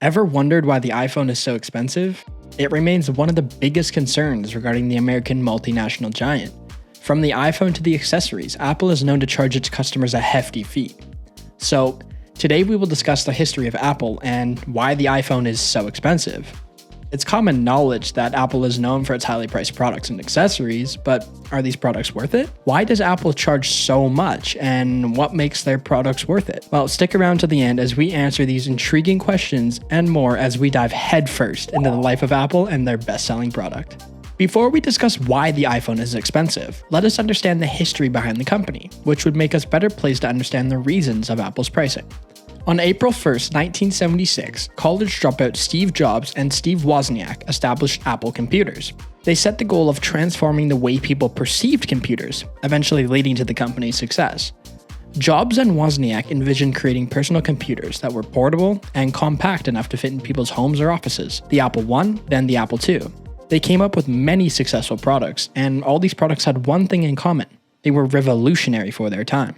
Ever wondered why the iPhone is so expensive? It remains one of the biggest concerns regarding the American multinational giant. From the iPhone to the accessories, Apple is known to charge its customers a hefty fee. So, today we will discuss the history of Apple and why the iPhone is so expensive. It's common knowledge that Apple is known for its highly priced products and accessories, but are these products worth it? Why does Apple charge so much, and what makes their products worth it? Well, stick around to the end as we answer these intriguing questions and more as we dive headfirst into the life of Apple and their best-selling product. Before we discuss why the iPhone is expensive, let us understand the history behind the company, which would make us better placed to understand the reasons of Apple's pricing. On April 1st, 1976, college dropout Steve Jobs and Steve Wozniak established Apple Computers. They set the goal of transforming the way people perceived computers, eventually leading to the company's success. Jobs and Wozniak envisioned creating personal computers that were portable and compact enough to fit in people's homes or offices, the Apple I, then the Apple II. They came up with many successful products, and all these products had one thing in common: they were revolutionary for their time.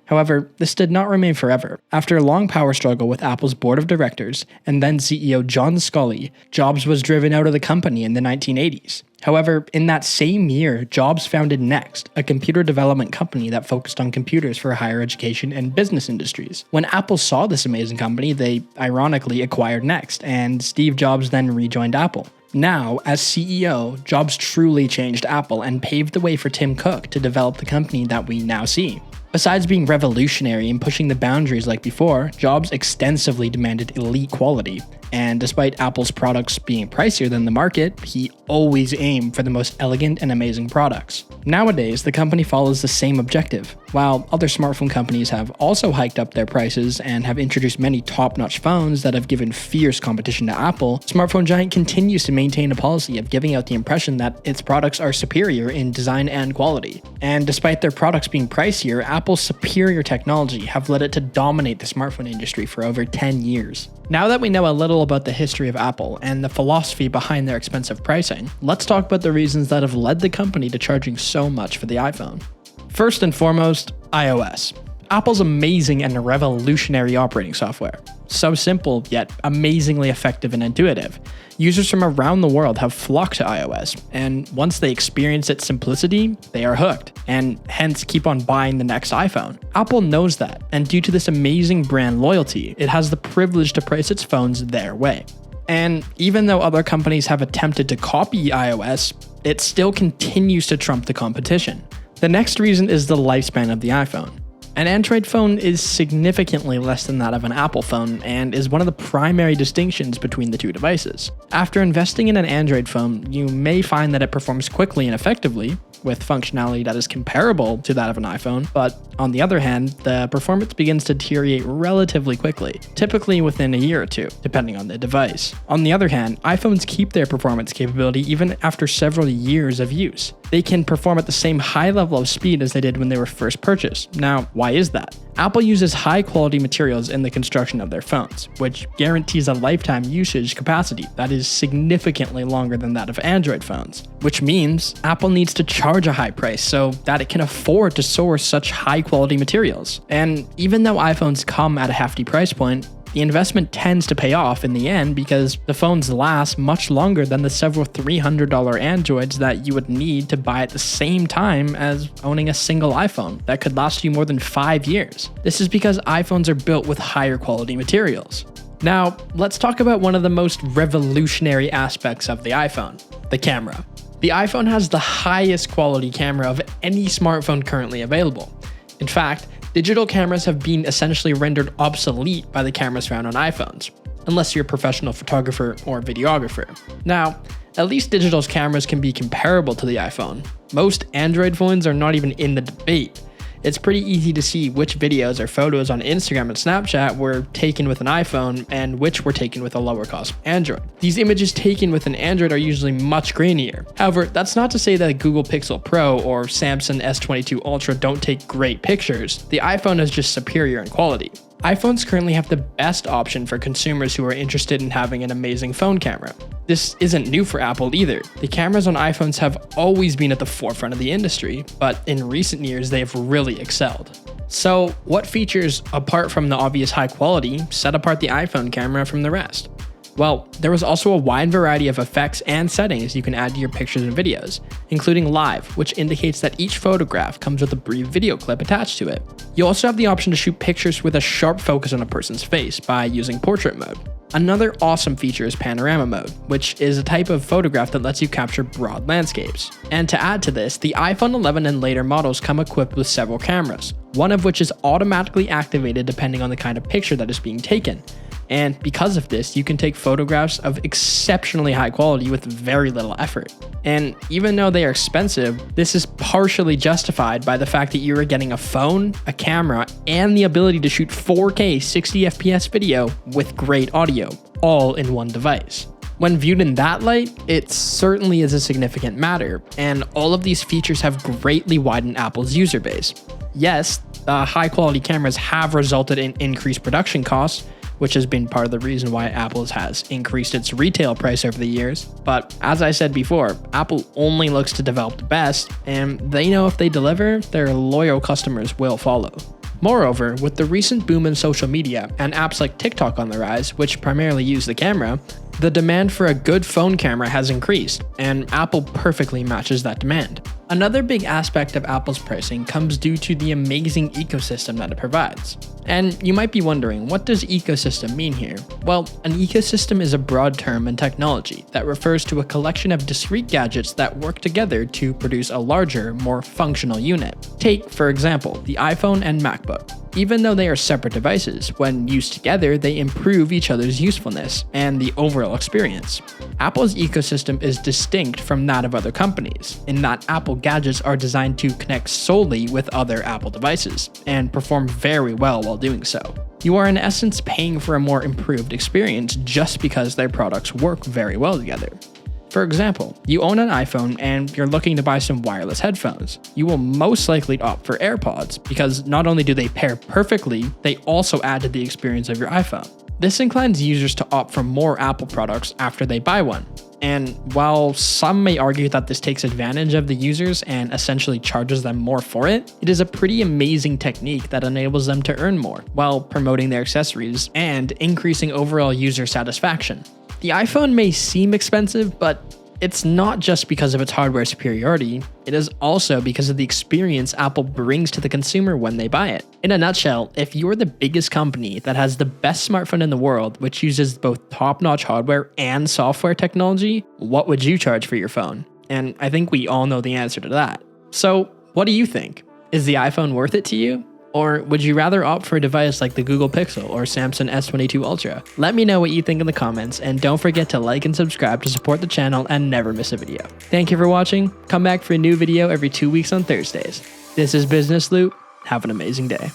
However, this did not remain forever. After a long power struggle with Apple's board of directors and then CEO John Sculley, Jobs was driven out of the company in the 1980s. However, in that same year, Jobs founded Next, a computer development company that focused on computers for higher education and business industries. When Apple saw this amazing company, they ironically acquired Next, and Steve Jobs then rejoined Apple. Now, as CEO, Jobs truly changed Apple and paved the way for Tim Cook to develop the company that we now see. Besides being revolutionary and pushing the boundaries like before, Jobs extensively demanded elite quality, and despite Apple's products being pricier than the market, he always aimed for the most elegant and amazing products. Nowadays, the company follows the same objective. While other smartphone companies have also hiked up their prices and have introduced many top-notch phones that have given fierce competition to Apple, smartphone giant continues to maintain a policy of giving out the impression that its products are superior in design and quality. And despite their products being pricier, Apple's superior technology have led it to dominate the smartphone industry for over 10 years. Now that we know a little about the history of Apple and the philosophy behind their expensive pricing, let's talk about the reasons that have led the company to charging so much for the iPhone. First and foremost, iOS. Apple's amazing and revolutionary operating software. So simple, yet amazingly effective and intuitive. Users from around the world have flocked to iOS, and once they experience its simplicity, they are hooked, and hence keep on buying the next iPhone. Apple knows that, and due to this amazing brand loyalty, it has the privilege to price its phones their way. And even though other companies have attempted to copy iOS, it still continues to trump the competition. The next reason is the lifespan of the iPhone. An Android phone is significantly less than that of an Apple phone and is one of the primary distinctions between the two devices. After investing in an Android phone, you may find that it performs quickly and effectively, with functionality that is comparable to that of an iPhone, but on the other hand, the performance begins to deteriorate relatively quickly, typically within a year or two, depending on the device. On the other hand, iPhones keep their performance capability even after several years of use. They can perform at the same high level of speed as they did when they were first purchased. Now, why is that? Apple uses high quality materials in the construction of their phones, which guarantees a lifetime usage capacity that is significantly longer than that of Android phones, which means Apple needs to charge a high price so that it can afford to source such high quality materials. And even though iPhones come at a hefty price point, the investment tends to pay off in the end because the phones last much longer than the several $300 Androids that you would need to buy at the same time as owning a single iPhone that could last you more than 5 years. This is because iPhones are built with higher quality materials. Now, let's talk about one of the most revolutionary aspects of the iPhone, the camera. The iPhone has the highest quality camera of any smartphone currently available. In fact, digital cameras have been essentially rendered obsolete by the cameras found on iPhones, unless you're a professional photographer or videographer. Now, at least digital cameras can be comparable to the iPhone. Most Android phones are not even in the debate. It's pretty easy to see which videos or photos on Instagram and Snapchat were taken with an iPhone and which were taken with a lower cost Android. These images taken with an Android are usually much grainier. However, that's not to say that Google Pixel Pro or Samsung S22 Ultra don't take great pictures. The iPhone is just superior in quality. iPhones currently have the best option for consumers who are interested in having an amazing phone camera. This isn't new for Apple either. The cameras on iPhones have always been at the forefront of the industry, but in recent years they have really excelled. So, what features, apart from the obvious high quality, set apart the iPhone camera from the rest? Well, there was also a wide variety of effects and settings you can add to your pictures and videos, including live, which indicates that each photograph comes with a brief video clip attached to it. You also have the option to shoot pictures with a sharp focus on a person's face by using portrait mode. Another awesome feature is panorama mode, which is a type of photograph that lets you capture broad landscapes. And to add to this, the iPhone 11 and later models come equipped with several cameras, one of which is automatically activated depending on the kind of picture that is being taken. And because of this, you can take photographs of exceptionally high quality with very little effort. And even though they are expensive, this is partially justified by the fact that you are getting a phone, a camera, and the ability to shoot 4K 60 FPS video with great audio, all in one device. When viewed in that light, it certainly is a significant matter, and all of these features have greatly widened Apple's user base. Yes, the high quality cameras have resulted in increased production costs, which has been part of the reason why Apple has increased its retail price over the years. But as I said before, Apple only looks to develop the best, and they know if they deliver, their loyal customers will follow. Moreover, with the recent boom in social media and apps like TikTok on the rise, which primarily use the camera, the demand for a good phone camera has increased, and Apple perfectly matches that demand. Another big aspect of Apple's pricing comes due to the amazing ecosystem that it provides. And you might be wondering, what does ecosystem mean here? Well, an ecosystem is a broad term in technology that refers to a collection of discrete gadgets that work together to produce a larger, more functional unit. Take, for example, the iPhone and MacBook. Even though they are separate devices, when used together, they improve each other's usefulness and the overall experience. Apple's ecosystem is distinct from that of other companies, in that Apple gadgets are designed to connect solely with other Apple devices, and perform very well while doing so. You are in essence paying for a more improved experience just because their products work very well together. For example, you own an iPhone and you're looking to buy some wireless headphones. You will most likely opt for AirPods because not only do they pair perfectly, they also add to the experience of your iPhone. This inclines users to opt for more Apple products after they buy one. And while some may argue that this takes advantage of the users and essentially charges them more for it, it is a pretty amazing technique that enables them to earn more while promoting their accessories and increasing overall user satisfaction. The iPhone may seem expensive, but it's not just because of its hardware superiority, it is also because of the experience Apple brings to the consumer when they buy it. In a nutshell, if you're the biggest company that has the best smartphone in the world, which uses both top-notch hardware and software technology, what would you charge for your phone? And I think we all know the answer to that. So, what do you think? Is the iPhone worth it to you? Or would you rather opt for a device like the Google Pixel or Samsung S22 Ultra? Let me know what you think in the comments, and don't forget to like and subscribe to support the channel and never miss a video. Thank you for watching. Come back for a new video every 2 weeks on Thursdays. This is Business Loop. Have an amazing day.